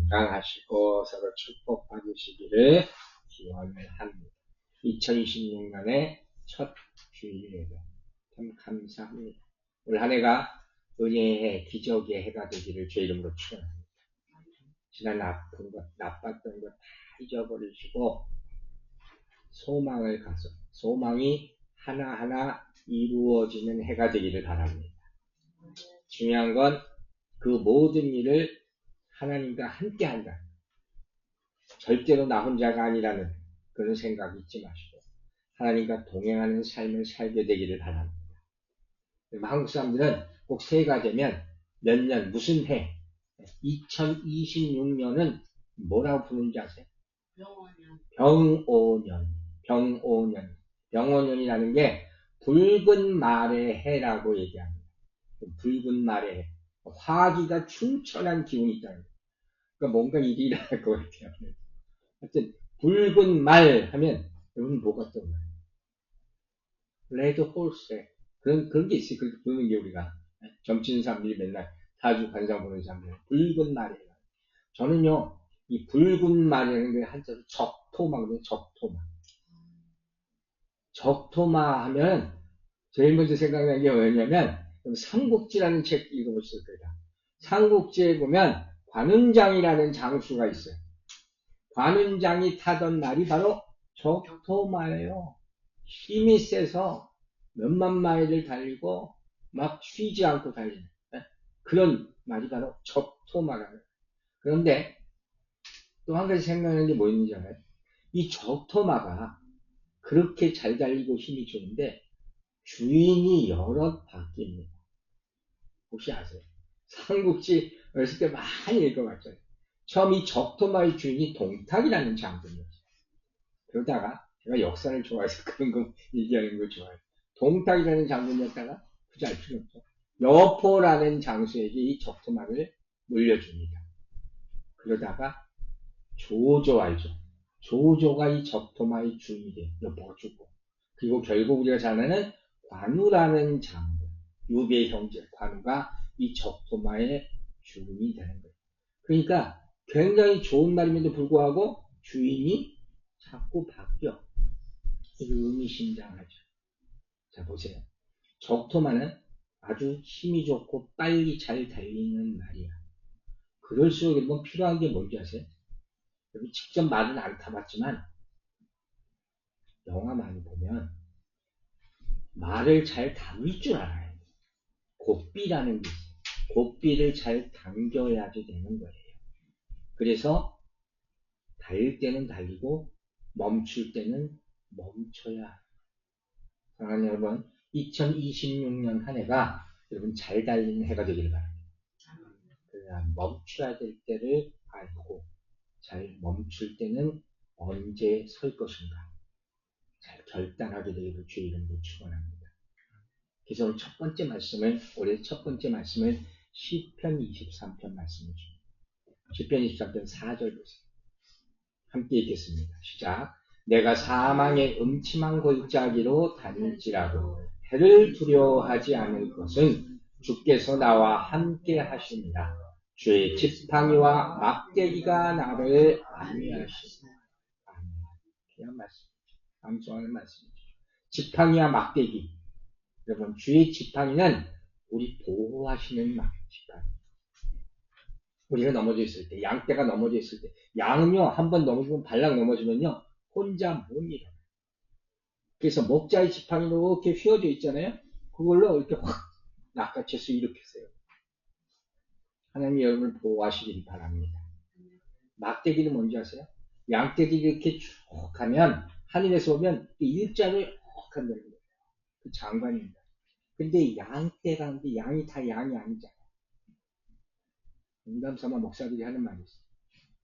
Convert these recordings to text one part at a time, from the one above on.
건강하시고 서로 축복받으시기를 기원을 합니다. 2026년의 첫 주일이에요. 참 감사합니다. 올 한 해가 은혜의 기적의 해가 되기를 주의 이름으로 축원합니다. 지난 아픈 것, 나빴던 것 다 잊어버리시고 소망을 가서 소망이 하나하나 이루어지는 해가 되기를 바랍니다. 중요한 건 그 모든 일을 하나님과 함께 한다. 절대로 나 혼자가 아니라는 그런 생각이 잊지 마시고 하나님과 동행하는 삶을 살게 되기를 바랍니다. 한국 사람들은 꼭 새해가 되면 몇 년, 무슨 해, 2026년은 뭐라고 부르는지 아세요? 병오년. 병오년이라는 게 붉은 말의 해라고 얘기합니다. 붉은 말의 해. 화기가 충천한 기운이 있다는 거예요. 그러니까 뭔가 일이 일어날 것 같아요. 하여튼 붉은 말 하면 여러분 뭐가 떠나요? 레드 홀스 그런 게 있어요. 그렇게 부르는 게 우리가 점치는 사람들이 맨날 사주 관상 보는 사람들 붉은 말이에요. 저는요 이 붉은 말이라는 게 한자로 적토마거든요. 적토마 하면 제일 먼저 생각나는 게 뭐냐면 삼국지라는 책 읽어보실 거예요. 삼국지에 보면 관운장이라는 장수가 있어요. 관운장이 타던 말이 바로 적토마예요. 힘이 세서 몇만 마일을 달리고 막 쉬지 않고 달리는 그런 말이 바로 적토마라는 거예요. 그런데 또 한 가지 생각나는 게 뭐 있는지 알아요? 이 적토마가 그렇게 잘 달리고 힘이 좋은데 주인이 여럿 바뀝니다. 혹시 아세요? 삼국지 어렸을 때 많이 읽어봤잖아요. 처음 이 적토마의 주인이 동탁이라는 장군이었어요. 그러다가 제가 역사를 좋아해서 그런 거 얘기하는 거 좋아해요. 동탁이라는 장군이었다가 굳이 알 필요 없죠. 여포라는 장수에게 이 적토마를 물려줍니다. 그러다가 조조 알죠? 조조가 이 적토마의 주인이 돼요. 여포가 죽고. 그리고 결국 우리가 잘 아는 관우라는 장군, 유비의 형제 관우가 이 적토마의 주인이 되는 거예요. 그러니까 굉장히 좋은 말임에도 불구하고 주인이 자꾸 바뀌어. 의미심장하죠. 자, 보세요. 적토마는 아주 힘이 좋고 빨리 잘 달리는 말이야. 그럴수록 여러분 필요한 게 뭔지 아세요? 여기 직접 말은 안 타봤지만 영화 많이 보면 말을 잘 담을 줄 알아야 돼. 고삐라는 게 있어요. 고삐를 잘 당겨야지 되는 거예요. 그래서 달릴 때는 달리고 멈출 때는 멈춰야. 사랑하는 여러분, 2026년 한 해가 여러분 잘 달리는 해가 되길 바랍니다. 그러나 멈춰야 될 때를 알고 잘 멈출 때는 언제 설 것인가 잘 결단하게 되기를 주의 이름으로 축원합니다. 그래서 오늘 올해 첫 번째 말씀을 시편 23편 말씀을 줍니다. 시편 23편 4절 보세요. 함께 읽겠습니다. 시작. 내가 사망의 음침한 골짜기로 다닐지라도 해를 두려워하지 않을 것은 주께서 나와 함께 하십니다. 주의 지팡이와 막대기가 나를 안위하십니다. 아멘. 귀한 말씀. 감사하는 말씀이죠. 지팡이와 막대기. 여러분, 주의 지팡이는 우리 보호하시는 지팡이. 우리가 넘어져 있을 때, 양떼가 넘어져 있을 때, 양은요, 한번 넘어지면 발락 넘어지면요, 혼자 못 일어나요. 그래서 목자의 지팡이 이렇게 휘어져 있잖아요? 그걸로 이렇게 확 낚아채서 일으켰어요. 하나님 여러분을 보호하시길 바랍니다. 막대기는 뭔지 아세요? 양떼기 이렇게 쭉 하면, 하늘에서 오면 일자로 쭉 한다는 거예요. 그 장관입니다. 근데 양떼가 하는데 양이 다 양이 아니잖아요. 농담삼아 목사들이 하는 말이 있어요.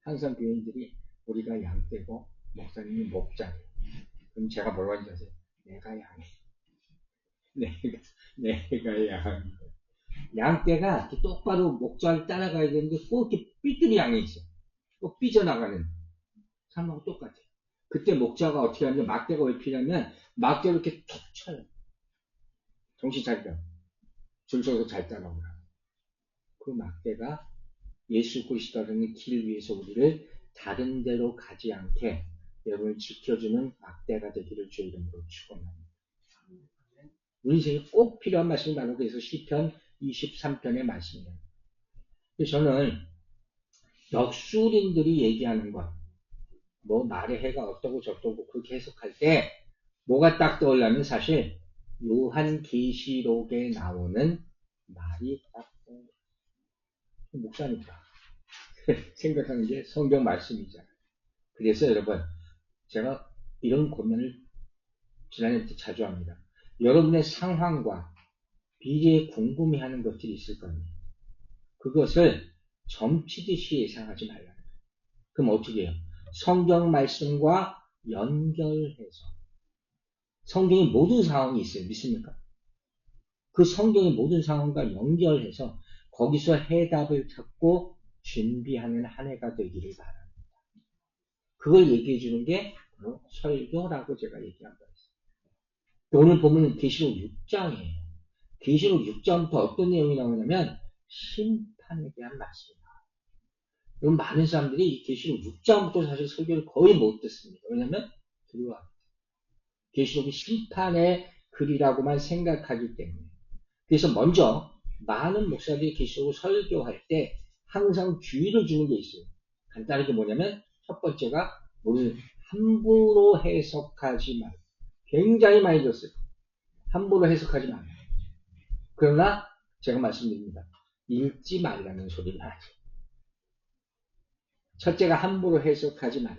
항상 교인들이 우리가 양떼고 목사님이 목자래요. 그럼 제가 뭐라고 하는지 아세요? 내가 양이. 내가 양이. 양떼가 이렇게 똑바로 목자를 따라가야 되는데 꼭 이렇게 삐뚤이 양이 있어요. 꼭 삐져나가는 사람하고 똑같아요. 그때 목자가 어떻게 하냐면 막대가 왜 필요하면 막대로 이렇게 툭 쳐요. 정신 차리라. 줄 서서 잘 따라오라. 그 막대가 예수 그리스도라는 길 위에서 우리를 다른 데로 가지 않게 여러분을 지켜주는 막대가 되기를 주의 이름으로 축원합니다. 우리 인생에 꼭 필요한 말씀이 바로 그래서 시편 23편의 말씀이에요. 그래서 저는 역술인들이 얘기하는 것, 뭐 말의 해가 어떠고 저떠고 그렇게 해석할 때 뭐가 딱 떠올라면 사실 요한계시록에 나오는 말이 딱 목사니까 생각하는 게 성경 말씀이잖아요. 그래서 여러분 제가 이런 고민을 지난해부터 자주 합니다. 여러분의 상황과 미래에 궁금해하는 것들이 있을 겁니다. 그것을 점치듯이 예상하지 말라는 거예요. 그럼 어떻게 해요? 성경 말씀과 연결해서 성경의 모든 상황이 있어요. 믿습니까? 그 성경의 모든 상황과 연결해서 거기서 해답을 찾고 준비하는 한 해가 되기를 바랍니다. 그걸 얘기해 주는 게 바로 설교라고 제가 얘기한 거였어요. 오늘 보면 계시록 6장이에요. 계시록 6장부터 어떤 내용이 나오냐면 심판에 대한 말씀이에요. 그럼 많은 사람들이 계시록 6장부터 사실 설교를 거의 못 듣습니다. 왜냐하면 두려워합니다. 계시록이 심판의 글이라고만 생각하기 때문에. 그래서 먼저 많은 목사들이 계시록을 설교할 때 항상 주의를 주는 게 있어요. 간단하게 뭐냐면 첫 번째가 오늘 함부로 해석하지 말고 굉장히 많이 들었어요. 함부로 해석하지 말고. 그러나 제가 말씀드립니다. 읽지 말라는 소리를 하죠. 첫째가 함부로 해석하지 말라.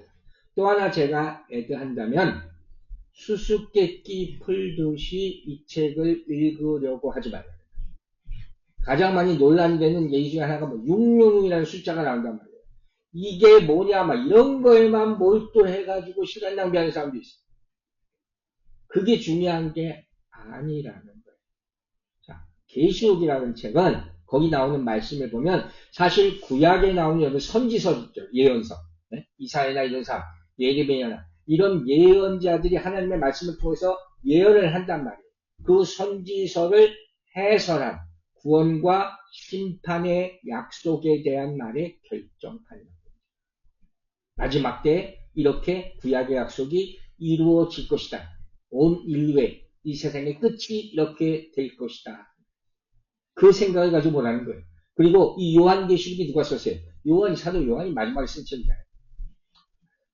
또 하나 제가 애드한다면 수수께끼 풀듯이 이 책을 읽으려고 하지 말라. 가장 많이 논란이 되는 예시 중에 하나가 뭐 666이라는 숫자가 나온단 말이에요. 이게 뭐냐 막 이런 거에만 몰두해가지고 시간 낭비하는 사람도 있어요. 그게 중요한 게 아니라는 거예요. 자, 계시록이라는 책은 거기 나오는 말씀을 보면 사실 구약에 나오는 여러 선지서 있죠. 예언서. 네? 이사야나 이런 사람, 예레미야나 이런 예언자들이 하나님의 말씀을 통해서 예언을 한단 말이에요. 그 선지서를 해설한 구원과 심판의 약속에 대한 말에 결정하는 겁니다. 마지막 때 이렇게 구약의 약속이 이루어질 것이다. 온 인류의 이 세상의 끝이 이렇게 될 것이다. 그 생각을 가지고 보라는 거예요. 그리고 이 요한계시록이 누가 썼어요? 사도 요한이 마지막에 쓴 책이잖아요.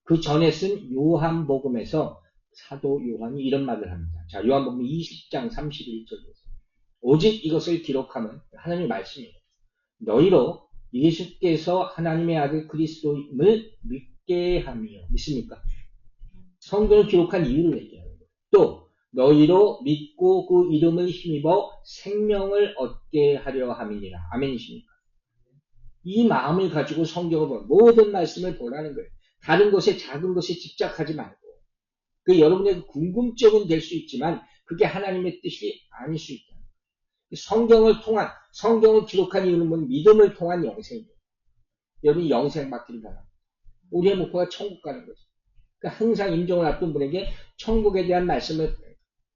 그 전에 쓴 요한복음에서 사도 요한이 이런 말을 합니다. 자, 요한복음 20장 31절에서 오직 이것을 기록하면 하나님의 말씀이에요. 너희로 예수께서 하나님의 아들 그리스도임을 믿게 하며 믿습니까? 성경을 기록한 이유를 얘기하는 거예요. 또 너희로 믿고 그 이름을 힘입어 생명을 얻게 하려 함이니라. 아멘이십니까? 이 마음을 가지고 성경을 보면 모든 말씀을 보라는 거예요. 다른 것에 작은 것에 집착하지 말고 그 여러분의 궁금증은 될 수 있지만 그게 하나님의 뜻이 아닐 수 있다. 성경을 기록한 이유는 뭐 믿음을 통한 영생이에요. 여러분이 영생 받기를 바랍니다. 우리의 목표가 천국 가는 거죠. 그러니까 항상 임종을 앞둔 분에게 천국에 대한 말씀을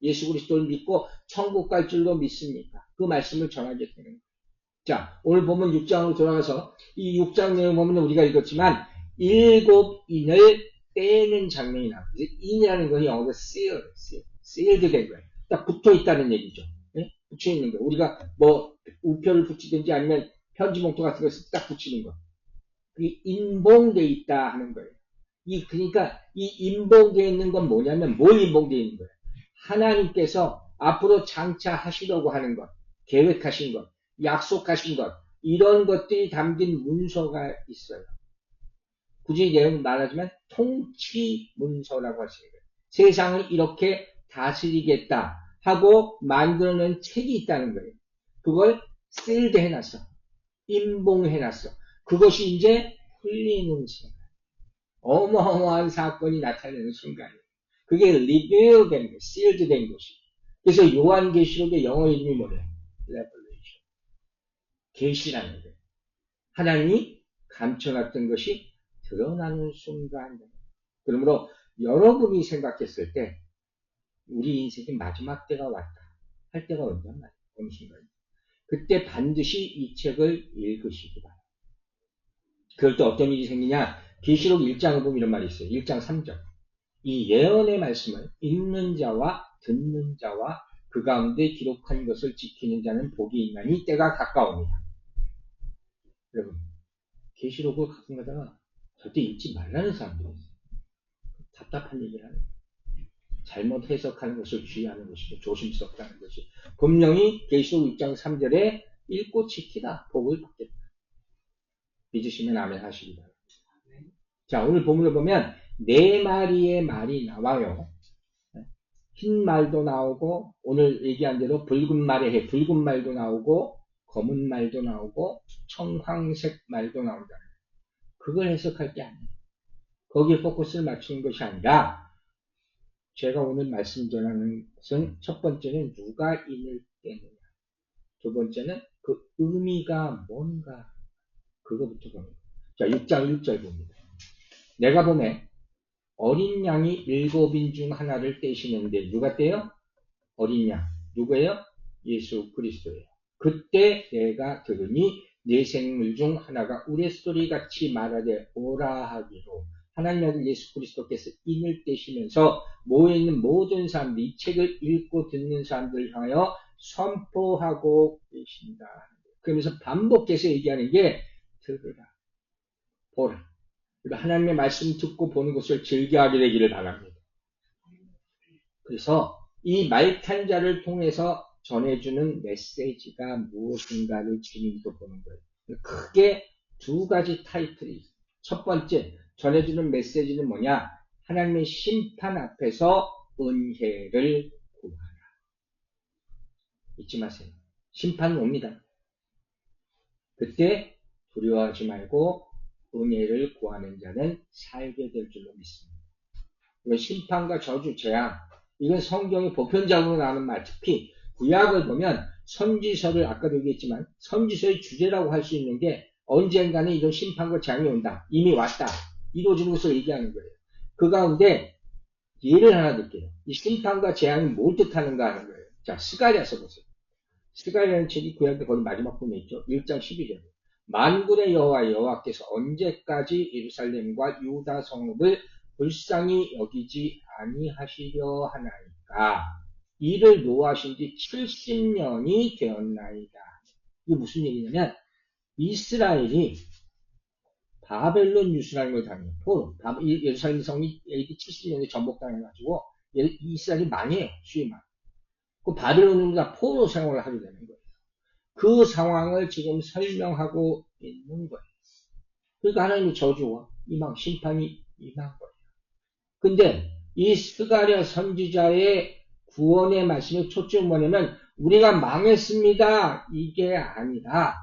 예수 그리스도를 믿고 천국 갈 줄로 믿습니까? 그 말씀을 전하게 되는 거예요. 자, 오늘 보면 6장으로 돌아가서 이 6장 내용 보면 우리가 읽었지만 7인을 떼는 장면이 나옵니다. 인이라는 건 영어로 sealed 된 거예요. 딱 붙어 있다는 얘기죠. 네? 붙여 있는 거예요. 우리가 뭐 우표를 붙이든지 아니면 편지 봉투 같은 것을 딱 붙이는 거. 그게 인봉돼 있다 하는 거예요. 그러니까 이 인봉되어 있는 건 뭐냐면 뭘 인봉되어 있는 거예요? 하나님께서 앞으로 장차하시려고 하는 것, 계획하신 것, 약속하신 것, 이런 것들이 담긴 문서가 있어요. 굳이 내용 말하자면 통치 문서라고 하시는 거예요. 세상을 이렇게 다스리겠다 하고 만들어낸 책이 있다는 거예요. 그걸 sealed 해놨어. 인봉해놨어. 그것이 이제 풀리는 순간. 어마어마한 사건이 나타나는 순간이에요. 그게 revealed 된 거예요. sealed 된 것이. 그래서 요한계시록의 영어 이름이 뭐래요? Revelation. 계시라는 거예요. 하나님이 감춰놨던 것이 드러나는 순간. 그러므로 여러분이 생각했을 때 우리 인생의 마지막 때가 왔다 할 때가 언제란 말이에요. 어느 순간. 그때 반드시 이 책을 읽으시기 바랍니다. 그럴 때 어떤 일이 생기냐? 계시록 1장을 보면 이런 말이 있어요. 1장 3절. 이 예언의 말씀을 읽는 자와 듣는 자와 그 가운데 기록한 것을 지키는 자는 복이 있나니 때가 가까웁니다. 여러분, 계시록을 가끔 가다가 절대 읽지 말라는 사람들이 있어요. 답답한 얘기를 하는 거예요. 잘못 해석하는 것을 주의하는 것이고 조심스럽다는 것이. 분명히 계시록 1장 3절에 읽고 지키다 복을 받겠다. 믿으시면 아멘 하시기 바랍니다. 자, 오늘 본문을 보면 네 마리의 말이 나와요. 흰 말도 나오고 오늘 얘기한 대로 붉은 말의 해, 붉은 말도 나오고 검은 말도 나오고 청황색 말도 나온다. 그걸 해석할 게 아니에요. 거기에 포커스를 맞추는 것이 아니라 제가 오늘 말씀 전하는 것은 첫 번째는 누가 인을 떼느냐, 두 번째는 그 의미가 뭔가 그거부터 봅니다. 자, 6장 1절 봅니다. 내가 보매 어린 양이 7인 중 하나를 떼시는데 누가 떼요? 어린 양. 누구예요? 예수 그리스도예요. 그때 내가 들으니 네 생물 중 하나가 우레소리 같이 말하되 오라 하기로 하나님 아들 예수 그리스도께서 인을 떼시면서 모여있는 모든 사람들이 이 책을 읽고 듣는 사람들을 향하여 선포하고 계신다. 그러면서 반복해서 얘기하는 게 들으라, 보라. 하나님의 말씀 듣고 보는 것을 즐겨하게 되기를 바랍니다. 그래서 이 말탄 자를 통해서 전해주는 메시지가 무엇인가를 증인도 보는 거예요. 크게 두 가지 타이틀이 있어요. 첫 번째, 전해주는 메시지는 뭐냐? 하나님의 심판 앞에서 은혜를 구하라. 잊지 마세요. 심판은 옵니다. 그때 두려워하지 말고 은혜를 구하는 자는 살게 될 줄로 믿습니다. 이건 심판과 저주, 재앙, 이건 성경의 보편적으로 나오는 말, 특히 구약을 보면 선지서를 아까도 얘기했지만 선지서의 주제라고 할 수 있는 게 언젠가는 이런 심판과 재앙이 온다. 이미 왔다. 이루어지는 것을 얘기하는 거예요. 그 가운데 예를 하나 들게요. 이 심판과 재앙이 뭘 뜻하는가 하는 거예요. 자, 스가랴서 보세요. 스가랴라는 책이 구약의 거의 마지막 부분에 있죠. 1장 12절. 만군의 여호와께서 언제까지 예루살렘과 유다 성읍을 불쌍히 여기지 아니하시려 하나이까. 이를 노하신 지 70년이 되었나이다. 이게 무슨 얘기냐면 이스라엘이 바벨론 유수라는 걸 당해요. 포로. 예루살렘 성이 AD 70년에 전복당해가지고 이스라엘이 망해요. 수임만. 그 바벨론으로 포로 생활을 하게 되는 거예요. 그 상황을 지금 설명하고 있는 거예요. 그러니까 하나님의 저주와 심판이 임한 거예요. 근데 이 스가랴 선지자의 구원의 말씀의 초점은 뭐냐면 우리가 망했습니다. 이게 아니라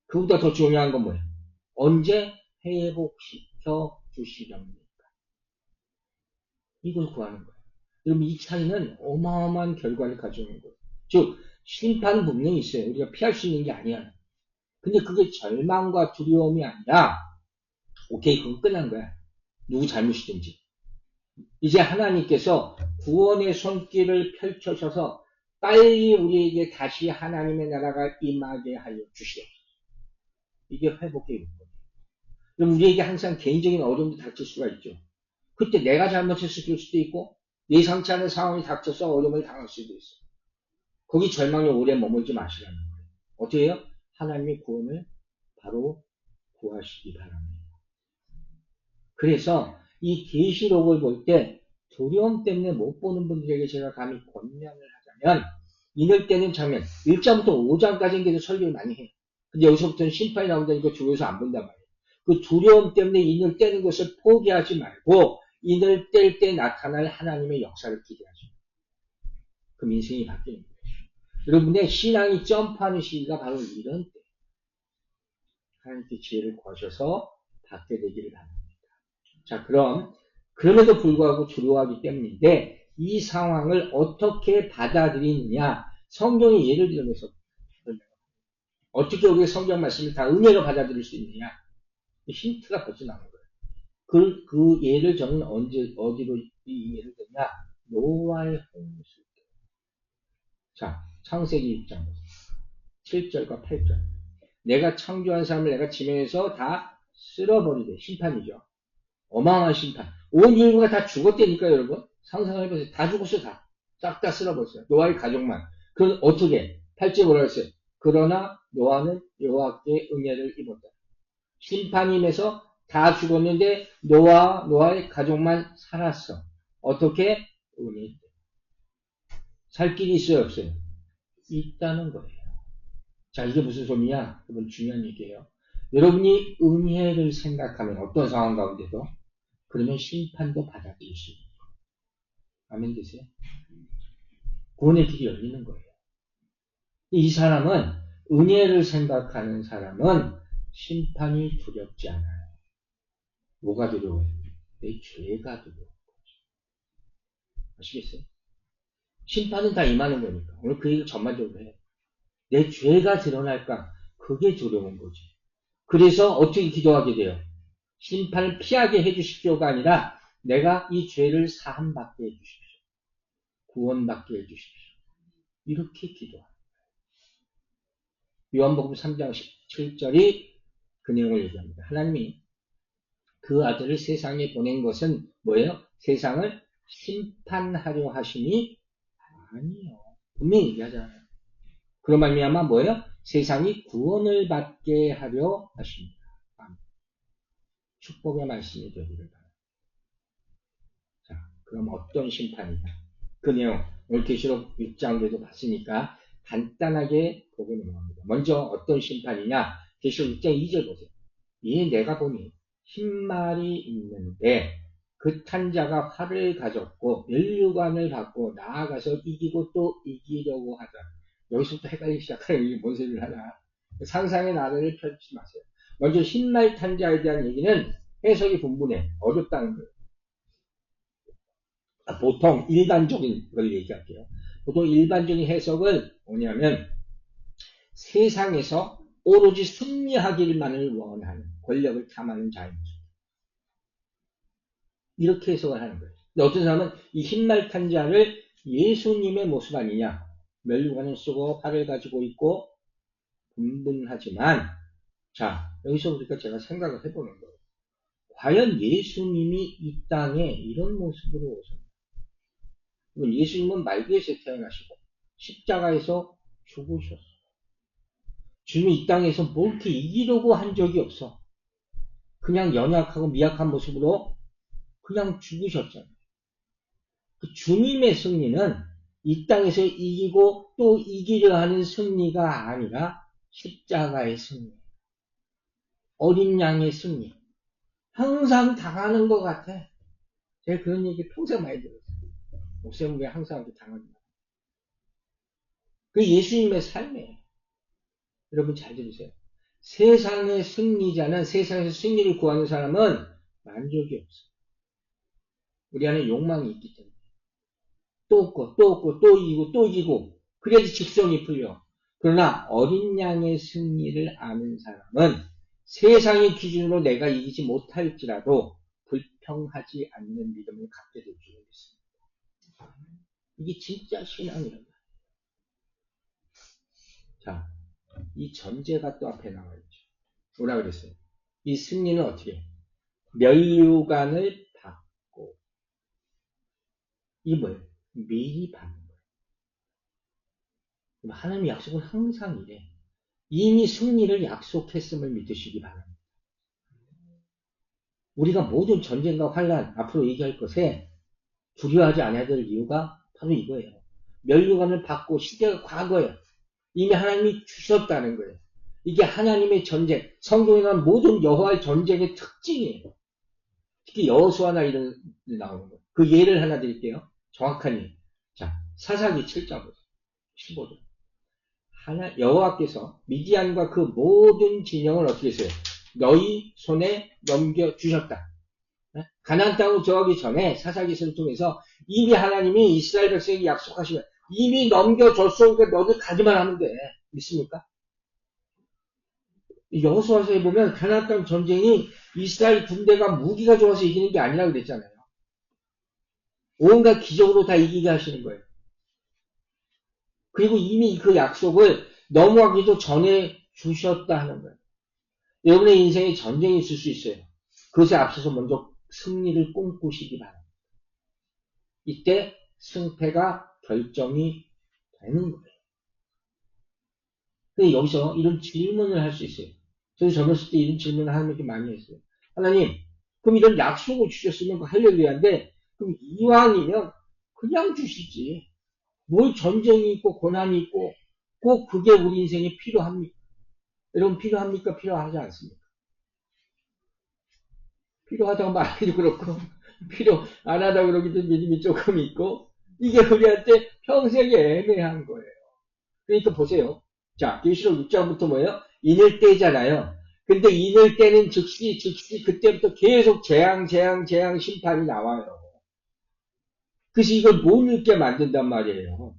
그보다 더 중요한 건 뭐예요? 언제 회복시켜 주시렵니까? 이걸 구하는 거예요. 여러분 이 차이는 어마어마한 결과를 가져오는 거예요. 즉 심판은 분명히 있어요. 우리가 피할 수 있는 게 아니야. 근데 그게 절망과 두려움이 아니라 오케이 그건 끝난 거야. 누구 잘못이든지. 이제 하나님께서 구원의 손길을 펼쳐셔서 빨리 우리에게 다시 하나님의 나라가 임하게 하여 주시옵소서. 이게 회복의 요건이에요. 그럼 우리에게 항상 개인적인 어려움도 닥칠 수가 있죠. 그때 내가 잘못했을 수도 있고 예상치 않은 상황이 닥쳐서 어려움을 당할 수도 있어요. 거기 절망에 오래 머물지 마시라는 거예요. 어떻게 해요? 하나님의 구원을 바로 구하시기 바랍니다. 그래서 이 계시록을 볼 때 두려움 때문에 못 보는 분들에게 제가 감히 권면을 하자면 인을 떼는 장면 1장부터 5장까지는 계속 설교를 많이 해요. 근데 여기서부터는 심판이 나온다니까 두려워서 안 본단 말이에요. 그 두려움 때문에 인을 떼는 것을 포기하지 말고 인을 뗄 때 나타날 하나님의 역사를 기대하죠. 그럼 인생이 바뀌는 거예요. 여러분의 신앙이 점프하는 시기가 바로 이런 때. 하나님께 지혜를 구하셔서 받게 되기를 바랍니다. 자, 그럼에도 불구하고 두려워하기 때문인데 이 상황을 어떻게 받아들이느냐. 성경이 예를 들면서 어떻게 우리의 성경 말씀을 다 은혜로 받아들일 수 있느냐. 힌트가 벌써 나온 거예요. 그 예를 저는 어디로 이 예를 드냐. 노아의 홍수. 자, 창세기 6장 7절과 8절. 내가 창조한 사람을 내가 지면에서 다 쓸어버리대. 심판이죠. 어마어마한 심판. 온 인류가 다 죽었다니까요, 여러분. 상상해보세요. 다 죽었어요, 다. 싹 다 쓸어버렸어요. 노아의 가족만. 그럼 어떻게? 8째 뭐라 했어요? 그러나 노아는 여호와께 은혜를 입었다. 심판이 임해서 다 죽었는데 노아의 가족만 살았어. 어떻게? 은혜. 살 길이 있어요, 없어요? 있다는 거예요. 자, 이게 무슨 소리냐? 여러분 중요한 얘기예요. 여러분이 은혜를 생각하면 어떤 상황 가운데도 그러면 심판도 받아들일 수 있는 거예요. 아멘 되세요? 구원의 길이 열리는 거예요. 이 사람은 은혜를 생각하는 사람은 심판이 두렵지 않아요. 뭐가 두려워요? 내 죄가 두려워요. 아시겠어요? 심판은 다 임하는 거니까. 오늘 그 얘기를 전반적으로 해요. 내 죄가 드러날까? 그게 두려운 거지. 그래서 어떻게 기도하게 돼요? 심판을 피하게 해주십시오가 아니라 내가 이 죄를 사함받게 해주십시오. 구원받게 해주십시오. 이렇게 기도합니다. 요한복음 3장 17절이 그 내용을 얘기합니다. 하나님이 그 아들을 세상에 보낸 것은 뭐예요? 세상을 심판하려 하시니 아니요. 분명히 얘기하잖아요. 그런 말미암아 뭐예요? 세상이 구원을 받게 하려 하십니다. 축복의 말씀이 되기를 바랍니다. 자, 그럼 어떤 심판이냐? 그 내용 오늘 계시록 6장에도 봤으니까 간단하게 보고 넘어갑니다. 먼저 어떤 심판이냐? 계시록 6장 2절 보세요. 이에 내가 보니 흰말이 있는데 그 탄자가 활을 가졌고 면류관을 받고 나아가서 이기고 또 이기려고 하더라. 여기서부터 헷갈리기 시작하는 이게 뭔 소리를 하나. 상상의 나래를 펼치지 마세요. 먼저 흰말 탄자에 대한 얘기는 해석이 분분해. 어렵다는 거예요. 보통 일반적인 걸 얘기할게요. 보통 일반적인 해석은 뭐냐면 세상에서 오로지 승리하기만을 원하는 권력을 탐하는 자의 모습. 이렇게 해석을 하는 거예요. 근데 어떤 사람은 이 흰말 탄자를 예수님의 모습 아니냐. 면류관을 쓰고 활을 가지고 있고 분분하지만 자 여기서 우리가 제가 생각을 해보는 거예요. 과연 예수님이 이 땅에 이런 모습으로 오셨나요? 예수님은 말기에서 태어나시고 십자가에서 죽으셨어요. 주님이 이 땅에서 뭐 이렇게 이기려고 한 적이 없어. 그냥 연약하고 미약한 모습으로 그냥 죽으셨잖아요. 그 주님의 승리는 이 땅에서 이기고 또 이기려 하는 승리가 아니라 십자가의 승리. 어린 양의 승리. 항상 당하는 것 같아. 제가 그런 얘기 평생 많이 들었어요. 목사님 왜 항상 이렇게 당하냐. 그 예수님의 삶이에요. 여러분 잘 들으세요. 세상의 승리자는 세상에서 승리를 구하는 사람은 만족이 없어요. 우리 안에 욕망이 있기 때문에. 또 없고 또 없고 또 이기고 또 이기고 그래야지 직성이 풀려. 그러나 어린 양의 승리를 아는 사람은 세상의 기준으로 내가 이기지 못할지라도 불평하지 않는 믿음을 갖게 될 줄 믿습니다. 이게 진짜 신앙이란 말이에요. 자, 이 전제가 또 앞에 나와 있죠. 뭐라 그랬어요? 이 승리는 어떻게? 면류관을 받고 이게 뭐예요? 미리 받는 거예요. 하나님의 약속은 항상 이래. 이미 승리를 약속했음을 믿으시기 바랍니다. 우리가 모든 전쟁과 환란 앞으로 얘기할 것에 두려워하지 않아야 될 이유가 바로 이거예요. 면류관을 받고 시대가 과거예요. 이미 하나님이 주셨다는 거예요. 이게 하나님의 전쟁, 성경에 나온 모든 여호와의 전쟁의 특징이에요. 특히 여호수아나 이런 데 나오는 거예요. 그 예를 하나 드릴게요. 정확한 예. 자, 사사기 7장 15절. 여호와께서 미디안과 그 모든 진영을 어떻게 했어요? 너희 손에 넘겨주셨다. 가나안 땅으로 들어가기 전에 사사기서를 통해서 이미 하나님이 이스라엘 백성에게 약속하시면 이미 넘겨줬으니까 너들 가지만 하면 돼. 믿습니까? 여호수아서에 보면 가나안 땅 전쟁이 이스라엘 군대가 무기가 좋아서 이기는 게 아니라 그랬잖아요. 온갖 기적으로 다 이기게 하시는 거예요. 그리고 이미 그 약속을 넘어가기도 전에 주셨다 하는 거예요. 여러분의 인생에 전쟁이 있을 수 있어요. 그것에 앞서서 먼저 승리를 꿈꾸시기 바랍니다. 이때 승패가 결정이 되는 거예요. 근데 여기서 이런 질문을 할 수 있어요. 저도 젊었을 때 이런 질문을 하나님께 많이 했어요. 하나님, 그럼 이런 약속을 주셨으면 그 할렐루야인데, 그럼 이왕이면 그냥 주시지. 뭘 전쟁이 있고 고난이 있고 꼭 그게 우리 인생에 필요합니까? 여러분 필요합니까? 필요하지 않습니까? 필요하다고 말하기도 그렇고 필요 안 하다고 그러기도 믿음이 조금 있고 이게 우리한테 평생에 애매한 거예요. 그러니까 보세요. 자, 계시록 6장부터 뭐예요? 인을 때잖아요. 근데 인을 때는 즉시 그때부터 계속 재앙 심판이 나와요. 그래서 이걸 못 읽게 만든단 말이에요.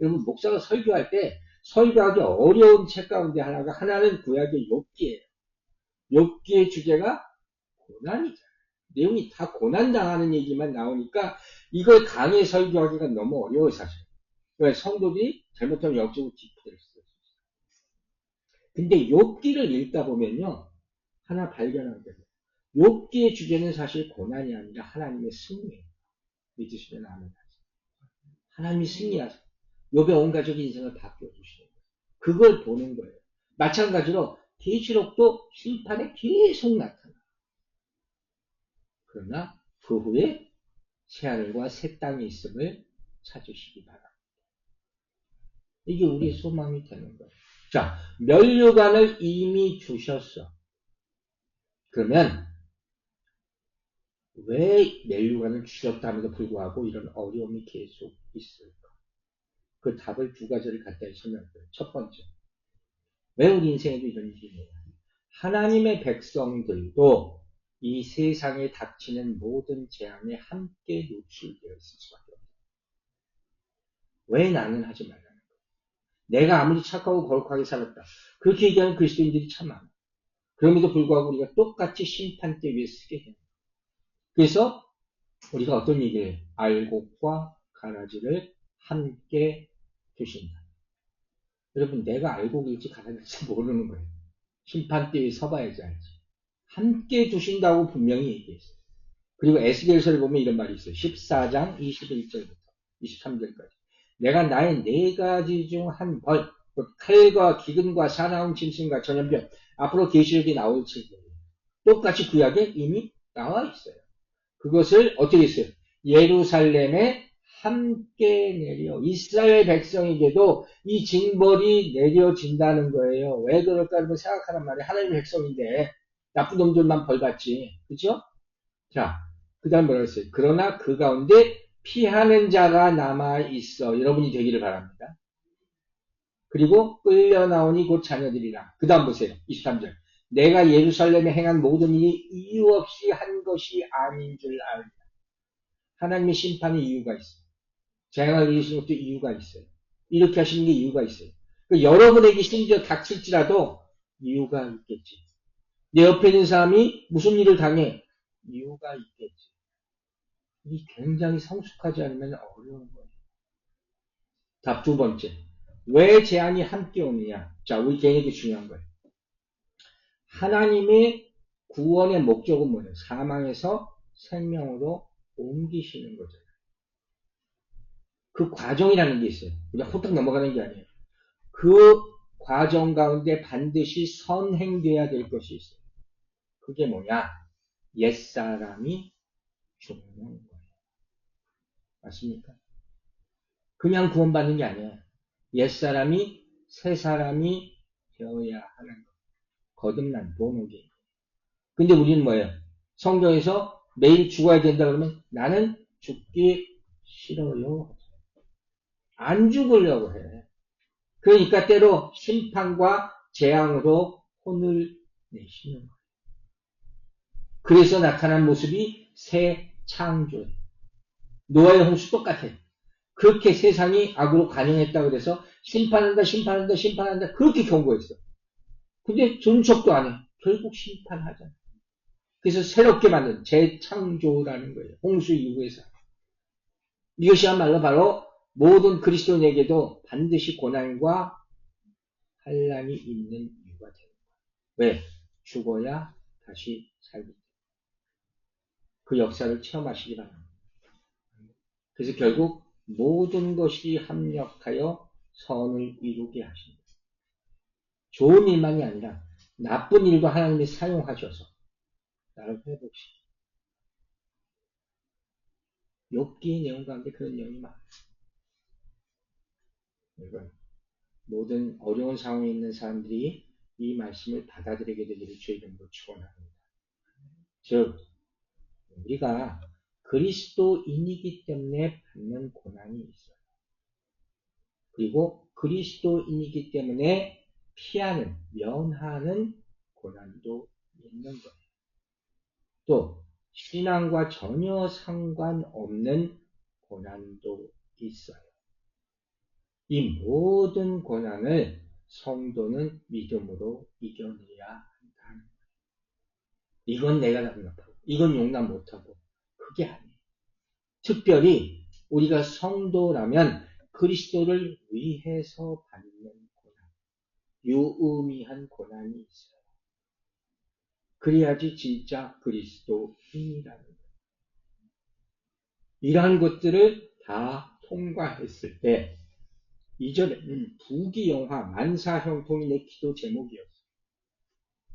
여러분 목사가 설교할 때 설교하기 어려운 책 가운데 하나는 구약의 욥기예요. 욥기의 주제가 고난이잖아요. 내용이 다 고난당하는 얘기만 나오니까 이걸 강의 설교하기가 너무 어려워요, 사실. 왜? 성도들이 잘못하면 역적으로 뒷부대를 쓰요. 근데 욥기를 읽다 보면요. 하나 발견하게 돼요. 욥기의 주제는 사실 고난이 아니라 하나님의 승리예요. 믿으시면 아멘. 하나님이 승리하세요. 욥의 온 가족의 인생을 바꿔주시는 거예요. 그걸 보는 거예요. 마찬가지로 계시록도 심판에 계속 나타나요. 그러나 그 후에 새하늘과 새 땅이 있음을 찾으시기 바랍니다. 이게 우리의 소망이 되는 거예요. 자, 면류관을 이미 주셨어. 그러면 왜 면류관을 주셨다면도 불구하고 이런 어려움이 계속 있을까? 그 답을 두 가지를 간단히 설명드려요. 첫 번째, 왜 우리 인생에도 이런 일이 있느냐? 하나님의 백성들도 이 세상에 닥치는 모든 재앙에 함께 노출되어 있을 수밖에 없어요. 왜 나는 하지 말라는 거예요? 내가 아무리 착하고 거룩하게 살았다. 그렇게 얘기하는 그리스도인들이 참 많아요. 그럼에도 불구하고 우리가 똑같이 심판대 위에 서게 해요. 그래서 우리가 어떤 얘기를 알곡과 가라지를 함께 두신다. 여러분 내가 알곡일지 가라지일지 모르는 거예요. 심판대에 서봐야지 알지. 함께 두신다고 분명히 얘기했어요. 그리고 에스겔서를 보면 이런 말이 있어요. 14장 21절부터 23절까지. 내가 나의 네 가지 중 한 벌, 칼과 기근과 사나운 짐승과 전염병, 앞으로 계시록이 나올 책이에요. 똑같이 구약에 이미 나와 있어요. 그것을 어떻게 했어요? 예루살렘에 함께 내려 이스라엘 백성에게도 이 징벌이 내려진다는 거예요. 왜 그럴까 하면 생각하란 말이에요. 하나님의 백성인데 나쁜 놈들만 벌받지. 그죠? 자, 그 다음 뭐라고 했어요? 그러나 그 가운데 피하는 자가 남아있어. 여러분이 되기를 바랍니다. 그리고 끌려 나오니 곧 자녀들이라. 그 다음 보세요. 23절. 내가 예루살렘에 행한 모든 일이 이유 없이 한 것이 아닌 줄 알라. 하나님의 심판에 이유가 있어요. 재앙을 이루시는 것도 이유가 있어요. 이렇게 하시는 게 이유가 있어요. 여러분에게 심지어 닥칠지라도 이유가 있겠지. 내 옆에 있는 사람이 무슨 일을 당해? 이유가 있겠지. 이 굉장히 성숙하지 않으면 어려운 거예요. 답 두 번째. 왜 재앙이 함께 오느냐? 자, 우리 개인에게 중요한 거예요. 하나님의 구원의 목적은 뭐예요? 사망에서 생명으로 옮기시는 거잖아요. 그 과정이라는 게 있어요. 그냥 호떡 넘어가는 게 아니에요. 그 과정 가운데 반드시 선행돼야 될 것이 있어요. 그게 뭐냐? 옛사람이 죽는 거예요. 맞습니까? 그냥 구원받는 게 아니에요. 옛사람이 새사람이 되어야 하는 것. 거듭난 본오기. 근데 우리는 뭐예요? 성경에서 매일 죽어야 된다 그러면 나는 죽기 싫어요. 안 죽으려고 해. 그러니까 때로 심판과 재앙으로 혼을 내시는 거예요. 그래서 나타난 모습이 새 창조예요. 노아의 홍수 똑같아요. 그렇게 세상이 악으로 관영했다고 그래서 심판한다 그렇게 경고했어. 근데 존속도 안 해. 결국 심판하잖아. 그래서 새롭게 만든 재창조라는 거예요. 홍수 이후에서. 이것이야말로 바로 모든 그리스도인에게도 반드시 고난과 환난이 있는 이유가 됩니다. 왜? 죽어야 다시 살기. 그 역사를 체험하시기 바랍니다. 그래서 결국 모든 것이 합력하여 선을 이루게 하십니다. 좋은 일만이 아니라 나쁜 일도 하나님이 사용하셔서 나를 회복시키고. 욥기의 내용 가운데 그런 내용이 많아요. 여러분, 모든 어려운 상황에 있는 사람들이 이 말씀을 받아들이게 되기를 주의 이름으로 축원합니다. 즉, 우리가 그리스도인이기 때문에 받는 고난이 있어요. 그리고 그리스도인이기 때문에 피하는, 면하는 고난도 있는 거예요. 또 신앙과 전혀 상관없는 고난도 있어요. 이 모든 고난을 성도는 믿음으로 이겨내야 한다는 거예요. 이건 내가 답답하고 이건 용납 못하고 그게 아니에요. 특별히 우리가 성도라면 그리스도를 위해서 받는 고난, 유의미한 고난이 있어요. 그래야지 진짜 그리스도인이라는 거예요. 이러한 것들을 다 통과했을 때 이전에는 부귀영화, 만사형통이 내 기도 제목이었어요.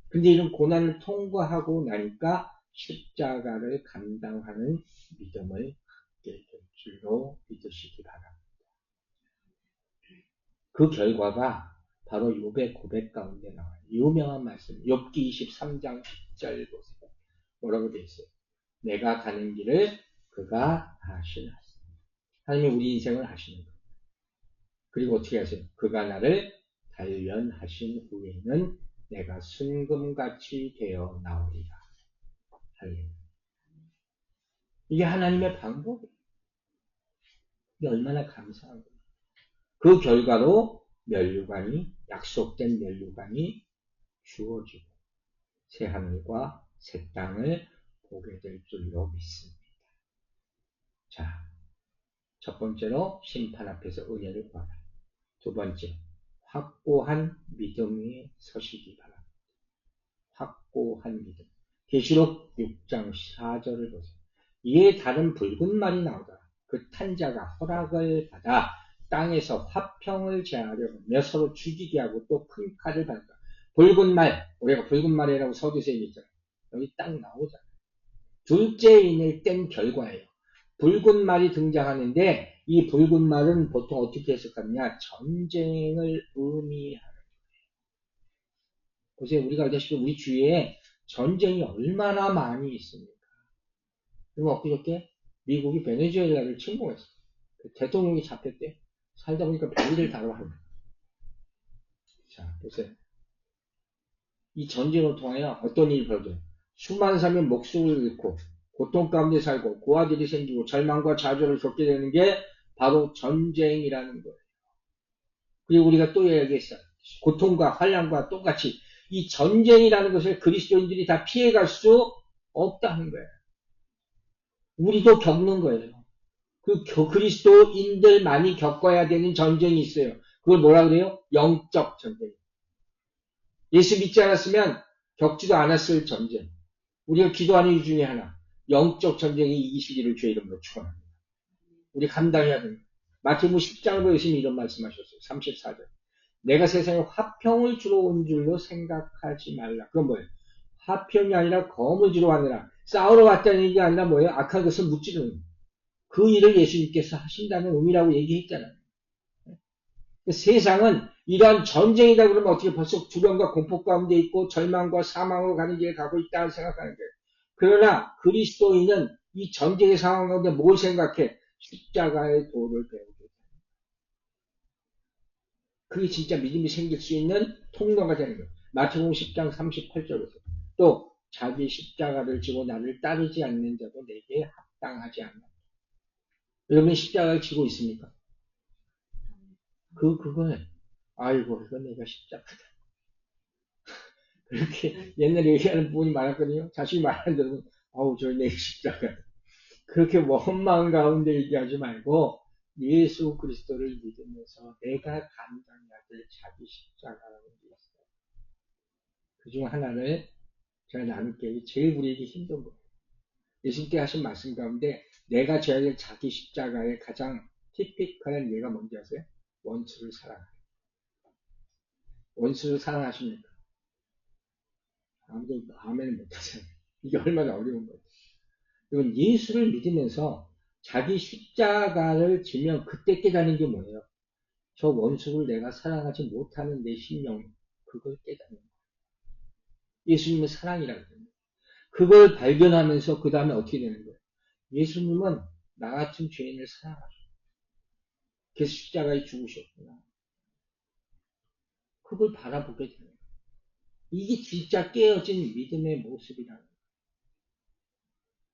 근데 이런 고난을 통과하고 나니까 십자가를 감당하는 믿음을 갖게 될 줄로 믿으시기 바랍니다. 그 결과가 바로 욥의 고백 가운데 나와요. 유명한 말씀, 욥기 23장 10절 보세요. 뭐라고 되어 있어요? 내가 가는 길을 그가 아시나이다. 하나님이 우리 인생을 아시는 거예요. 그리고 어떻게 하세요? 그가 나를 단련하신 후에는 내가 순금같이 되어 나오리라. 할렐루야. 이게 하나님의 방법이에요. 이게 얼마나 감사한 거예요. 그 결과로 면류관이, 약속된 면류관이 주어지고 새 하늘과 새 땅을 보게 될 줄로 믿습니다. 자, 첫 번째로 심판 앞에서 은혜를 구하라. 두 번째, 확고한 믿음에 서시기 바랍니다. 확고한 믿음. 계시록 6장 4절을 보세요. 이에 다른 붉은 말이 나오더라. 그 탄자가 허락을 받아 땅에서 화평을 제하려며 서로 죽이게 하고 또 큰 칼을 받다. 붉은 말, 우리가 붉은 말이라고 서두에 얘기했잖아요. 여기 딱 나오잖아요. 둘째 인을 뗀 결과예요. 붉은 말이 등장하는데 이 붉은 말은 보통 어떻게 해석하느냐? 전쟁을 의미하는 거예요. 보세요. 우리가 알다시피 우리 주위에 전쟁이 얼마나 많이 있습니까? 그리고 엊그저께 미국이 베네수엘라를 침공했어요. 대통령이 잡혔대. 살다 보니까 별일을 다뤄 하는 거예요. 자, 보세요. 이 전쟁을 통하여 어떤 일이 벌어져요? 수많은 사람이 목숨을 잃고 고통 가운데 살고 고아들이 생기고 절망과 좌절을 겪게 되는 게 바로 전쟁이라는 거예요. 그리고 우리가 또 얘기했어요. 고통과 환난과 똑같이 이 전쟁이라는 것을 그리스도인들이 다 피해갈 수 없다는 거예요. 우리도 겪는 거예요. 그 그리스도인들만이 겪어야 되는 전쟁이 있어요. 그걸 뭐라 그래요? 영적 전쟁. 예수 믿지 않았으면 겪지도 않았을 전쟁. 우리가 기도하는 이유 중에 하나. 영적 전쟁이 이기시기를 주의 이름으로 축원합니다. 우리 감당해야 됩니다. 마태복음 10장을 보시면 이런 말씀하셨어요. 34절. 내가 세상에 화평을 주러 온 줄로 생각하지 말라. 그건 뭐예요? 화평이 아니라 검을 주러 왔느라. 싸우러 왔다는 얘기가 아니라 뭐예요? 악한 것을 무찌르는 거예요. 그 일을 예수님께서 하신다는 의미라고 얘기했잖아요. 세상은 이러한 전쟁이다 그러면 어떻게 벌써 두려움과 공포 가운데 있고 절망과 사망으로 가는 길에 가고 있다고 생각하는 거예요. 그러나 그리스도인은 이 전쟁의 상황 가운데 뭘 생각해? 십자가의 도를 배우게 됩니다. 그게 진짜 믿음이 생길 수 있는 통로가 되는 거예요. 마태복음 10장 38절에서 또 자기 십자가를 지고 나를 따르지 않는 자도 내게 합당하지 않는다. 여러분 십자가를 지고 있습니까? 그거는 아이고 이거 내가 십자가다. 그렇게 옛날에 얘기하는 분이 많았거든요. 자신이 말하는 대로 아우 저 내 십자가. 그렇게 먼 마음 가운데 얘기하지 말고 예수 그리스도를 믿으면서 내가 감당해야 될 자기 십자가라는 게 있어요. 그중 하나를 제가 나눌게 제일 우리에게 힘든 거예요. 예수님께 하신 말씀 가운데 내가 져야 될 자기 십자가의 가장 티피컬한 예가 뭔지 아세요? 원수를 사랑하는. 원수를 사랑하십니까? 아무도 아멘을 못하잖아요. 이게 얼마나 어려운 거예요. 이건 예수를 믿으면서 자기 십자가를 지면 그때 깨닫는 게 뭐예요? 저 원수를 내가 사랑하지 못하는 내 심령, 그걸 깨닫는 거예요. 예수님은 사랑이라고 합니다. 그걸 발견하면서 그 다음에 어떻게 되는 거예요? 예수님은 나 같은 죄인을 사랑하셔. 그래서 십자가에 죽으셨구나. 그걸 바라보게 되는 거예요. 이게 진짜 깨어진 믿음의 모습이라는 거예요.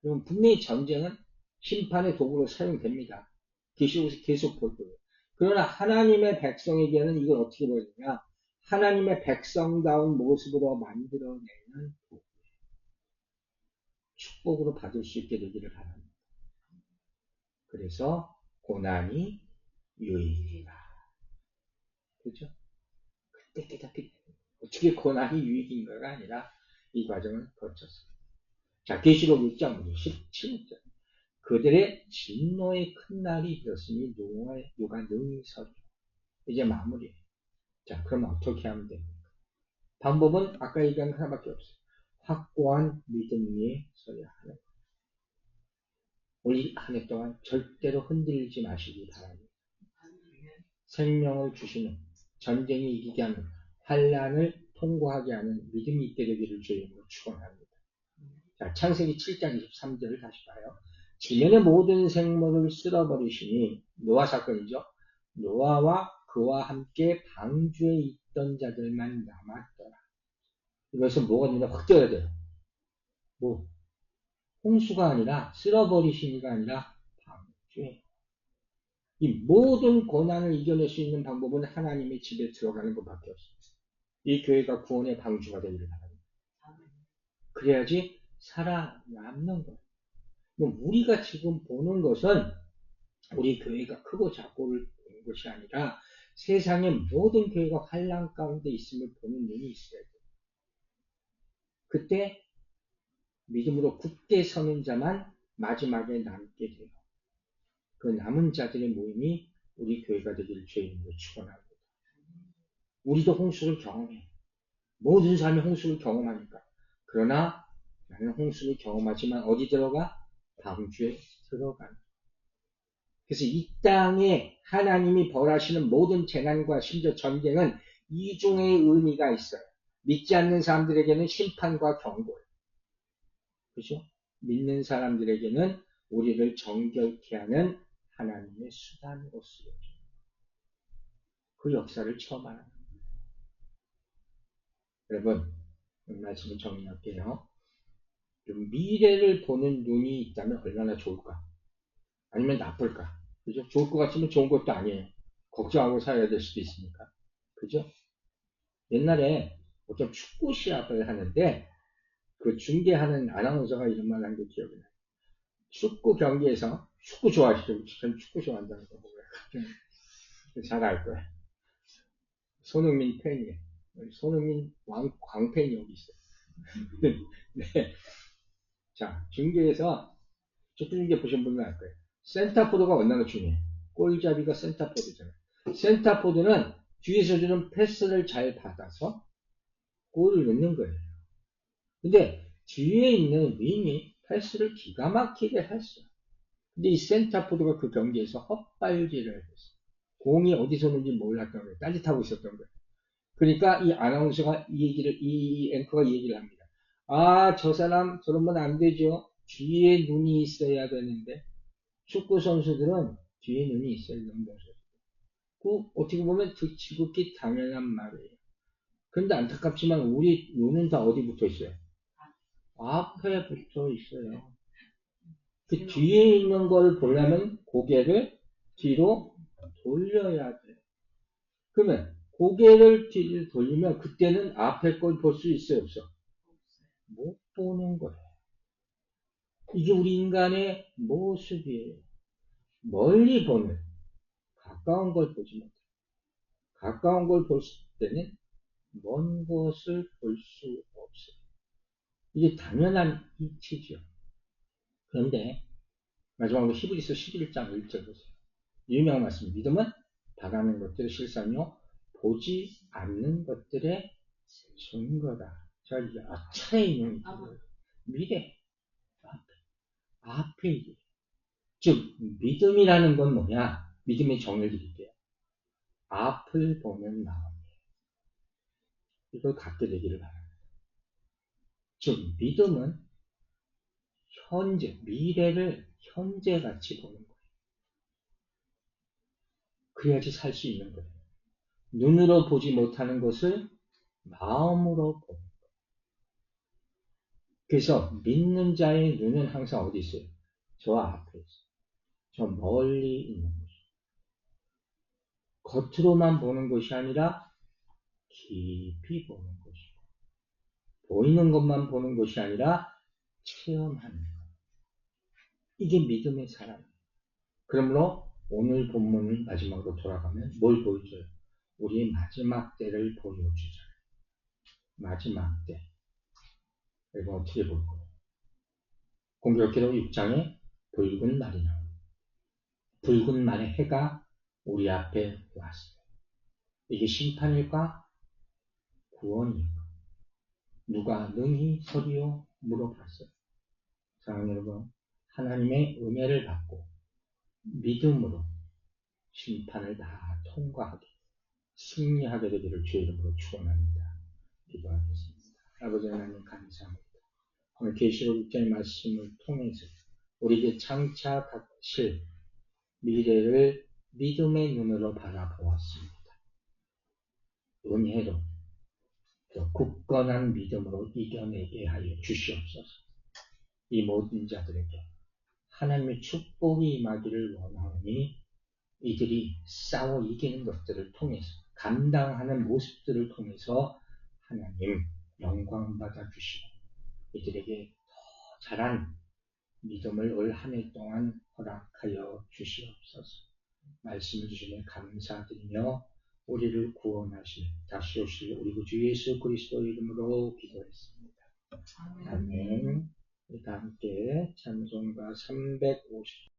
그럼 분명히 전쟁은 심판의 도구로 사용됩니다. 계시록에서 계속 볼 거예요. 그러나 하나님의 백성에게는 이걸 어떻게 보느냐? 하나님의 백성다운 모습으로 만들어내는 도구. 축복으로 받을 수 있게 되기를 바랍니다. 그래서 고난이 유익이다. 그렇죠? 그때 깨닫게 됩니다. 어떻게 고난이 유익인가가 아니라 이 과정을 거쳤어요. 자, 계시록 6장 17절. 그들의 진노의 큰 날이 이르렀으니 누가 능히 서리요. 이제 마무리예요. 자, 그럼 어떻게 하면 됩니까? 방법은 아까 얘기한 거 하나밖에 없어요. 확고한 믿음 위에 서야 하는. 우리 한 해 동안 절대로 흔들리지 마시기 바랍니다. 생명을 주시는, 전쟁이 이기게 하는, 환란을 통과하게 하는 믿음이 있게 되기를 주님으로 축원합니다. 자, 창세기 7장 23절을 다시 봐요. 지면의 모든 생물을 쓸어버리시니, 노아 사건이죠. 노아와 그와 함께 방주에 있던 자들만 남았더라. 이것은 뭐가 되냐 확 떼어야 돼요. 뭐 홍수가 아니라 쓸어버리시니가 아니라 방주에. 이 모든 고난을 이겨낼 수 있는 방법은 하나님의 집에 들어가는 것밖에 없습니다. 이 교회가 구원의 방주가 되기를 바랍니다. 그래야지 살아남는 거예요. 우리가 지금 보는 것은 우리 교회가 크고 작고를 보는 것이 아니라 세상의 모든 교회가 환난 가운데 있음을 보는 눈이 있어야 돼요. 그때 믿음으로 굳게 서는 자만 마지막에 남게 돼요. 그 남은 자들의 모임이 우리 교회가 되기를 주님으로 축원합니다. 우리도 홍수를 경험해. 모든 사람이 홍수를 경험하니까. 그러나 나는 홍수를 경험하지만 어디 들어가? 방주에 들어간다. 그래서 이 땅에 하나님이 벌하시는 모든 재난과 심지어 전쟁은 이중의 의미가 있어요. 믿지 않는 사람들에게는 심판과 경고예요. 그죠? 믿는 사람들에게는 우리를 정결케 하는 하나님의 수단으로 쓰여져요. 그 역사를 처음 알아요. 여러분, 말씀을 정리할게요. 미래를 보는 눈이 있다면 얼마나 좋을까? 아니면 나쁠까? 그죠? 좋을 것 같으면 좋은 것도 아니에요. 걱정하고 살아야 될 수도 있으니까. 그죠? 옛날에 어떤 축구 시합을 하는데 그 중계하는 아나운서가 이런 말 한 게 기억이 나요. 축구 경기에서 축구 좋아하시죠? 전 축구 좋아한다는 거 보고요. 잘 알 거야. 손흥민 팬이에요. 손흥민 광팬이 여기 있어요. 네. 자, 중계에서 축구 중계 보신 분은 알 거예요. 센터포드가 얼마나 중요해. 골잡이가 센터포드잖아요. 센터포드는 뒤에서 주는 패스를 잘 받아서 골을 넣는 거예요. 근데 뒤에 있는 윙이 패스를 기가 막히게 했어요. 근데 이 센터포드가 그 경기에서 헛발질을 했어요. 공이 어디서 오는지 몰랐던 거예요. 딴짓하고 있었던 거예요. 그러니까 이 아나운서가 이 앵커가 이 얘기를 합니다. 아, 저 사람 저러면 안 되죠. 뒤에 눈이 있어야 되는데 축구 선수들은 뒤에 눈이 있어야 되는 거죠. 그 어떻게 보면 그 지극히 당연한 말이에요. 그런데 안타깝지만 우리 눈은 다 어디 붙어 있어요? 앞에 붙어 있어요. 그 뒤에 있는 걸 보려면 고개를 뒤로 돌려야 돼요. 그러면 고개를 뒤로 돌리면 그때는 앞에 걸 볼 수 있어요, 없어? 못 보는 거예요. 이게 우리 인간의 모습이에요. 멀리 보는, 가까운 걸 보지 못해요. 가까운 걸 볼 때는 먼 것을 볼 수 없어요. 이게 당연한 이치죠. 그런데 마지막으로 히브리서 11장 1절 보세요. 유명한 말씀. 믿음은 바라는 것들의 실상이요 보지 않는 것들의 증거다. 자, 이게 앞차에 있는 미래 앞에 이게. 즉 믿음이라는 건 뭐냐? 믿음의 정의를 드릴게요. 앞을 보는 마음이에요. 이걸 갖게 되기를 바랍니다. 즉 믿음은 현재, 미래를 현재같이 보는 거예요. 그래야지 살 수 있는 거예요. 눈으로 보지 못하는 것을 마음으로 보는 거예요. 그래서 믿는 자의 눈은 항상 어디 있어요? 저 앞에 있어요. 저 멀리 있는 곳이에요. 겉으로만 보는 것이 아니라 깊이 보는 것이고 보이는 것만 보는 것이 아니라 체험하는 것. 이게 믿음의 사람이에요. 그러므로 오늘 본문 마지막으로 돌아가면 뭘 보여줘요? 우리의 마지막 때를 보여주잖아요. 마지막 때. 이거 어떻게 볼 거예요? 공교롭게도 6장에 붉은 말이 나옵니다. 붉은 말의 해가 우리 앞에 왔어요. 이게 심판일까? 구원일까? 누가 능히 서리요? 물어봤어요. 사랑하는 여러분, 하나님의 은혜를 받고 믿음으로 심판을 다 통과하게 승리하게 되기를 주의 이름으로 축원합니다. 기도하겠습니다. 아버지 하나님 감사합니다. 오늘 계시록 6장의 말씀을 통해서 우리에게 장차하실 미래를 믿음의 눈으로 바라보았습니다. 은혜로 굳건한 믿음으로 이겨내게 하여 주시옵소서. 이 모든 자들에게 하나님의 축복이 임하기를 원하오니 이들이 싸워 이기는 것들을 통해서 감당하는 모습들을 통해서 하나님 영광 받아 주시고 이들에게 더 잘한 믿음을 올 한 해 동안 허락하여 주시옵소서. 말씀을 주시니 감사드리며 우리를 구원하실 다시 오실 우리 구주 예수 그리스도 이름으로 기도했습니다. 아멘. 우리 다 함께 찬송가 350